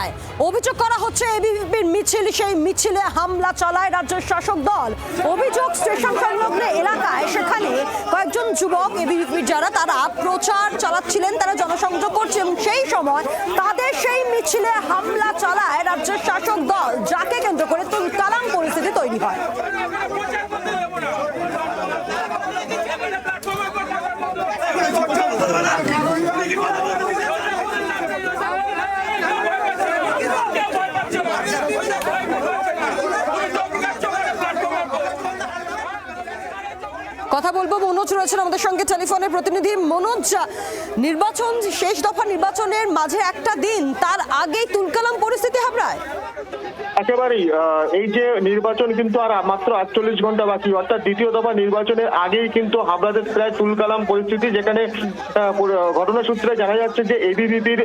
হামলায় অভিযোগ করা হচ্ছে এবিভিপির মিছিল, সেই মিছিলে হামলা চালায় রাজ্যের শাসক দল। অভিযোগ স্টেশন সংলগ্ন এলাকায় সেখানে কয়েকজন যুবক এবিভিপির যারা তারা প্রচার চালাচ্ছিলেন, তারা জনসংযোগ করছে এবং সেই সময় তাদের সেই মিছিলে হামলা চালায় রাজ্যের শাসক দল, যাকে কেন্দ্র করে তুলকালাম পরিস্থিতি তৈরি হয়। কথা বলবো, মনোজ রয়েছেন আমাদের সঙ্গে টেলিফোনের প্রতিনিধি। মনোজ, নির্বাচন, শেষ দফা নির্বাচনের মাঝে একটা দিন, তার আগেই তুলকালাম পরিস্থিতি হাবড়ায়। একেবারেই এই যে নির্বাচন কিন্তু আর মাত্র 48 ঘন্টা বাকি, অর্থাৎ দ্বিতীয় দফা নির্বাচনের আগেই কিন্তু হাবড়াতে প্রায় তুলকালাম পরিস্থিতি, যেখানে ঘটনা সূত্রে জানা যাচ্ছে যে এবিভিপির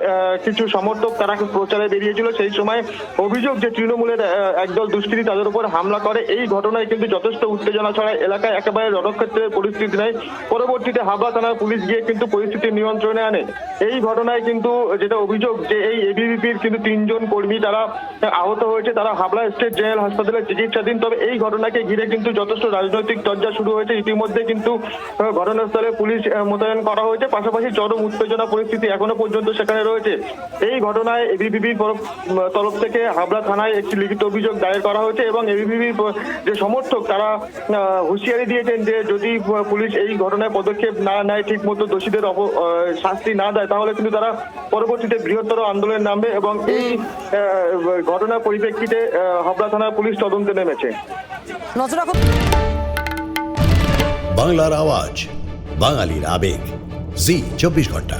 কিছু সমর্থক তারা প্রচারে বেরিয়েছিল। সেই সময় অভিযোগ যে তৃণমূলের একদল দুষ্কৃতী তাদের উপর হামলা করে। এই ঘটনায় কিন্তু যথেষ্ট উত্তেজনা ছড়ায় এলাকায়, একেবারে রণক্ষেত্রের পরিস্থিতি নেই। পরবর্তীতে হাবড়া থানার পুলিশ গিয়ে কিন্তু পরিস্থিতি নিয়ন্ত্রণে আনে। এই ঘটনায় কিন্তু যেটা অভিযোগ যে এই এবিভিপির কিন্তু 3 জন কর্মী তারা আহত হয়েছে, তারা হাবড়া স্টেট জেনারেল হাসপাতালে চিকিৎসাধীন। তবে এই ঘটনাকে ঘিরে কিন্তু যথেষ্ট রাজনৈতিক চর্চা শুরু হয়েছে। ইতিমধ্যে কিন্তু ঘটনাস্থলে পুলিশ মোতায়েন করা হয়েছে, পাশাপাশি চরম উত্তেজনা পরিস্থিতি এখনো পর্যন্ত সেখানে রয়েছে। এই ঘটনায় এবিভিপির তরফ থেকে হাবড়া থানায় একটি লিখিত অভিযোগ দায়ের করা হয়েছে এবং এবিভিপির যে সমর্থক তারা হুঁশিয়ারি দিয়েছেন যে যদি পুলিশ এই ঘটনায় পদক্ষেপ না নেয়, ঠিক মতো দোষীদের শাস্তি না দেয়, তাহলে কিন্তু তারা পরবর্তীতে বৃহত্তর আন্দোলনে নামবে এবং এই ঘটনার পরিপ্রেক্ষিতে হাবড়া থানার পুলিশ তদন্তে নেমেছে। বাংলার আওয়াজ, বাঙালির আবেগ, জি 24 ঘন্টা।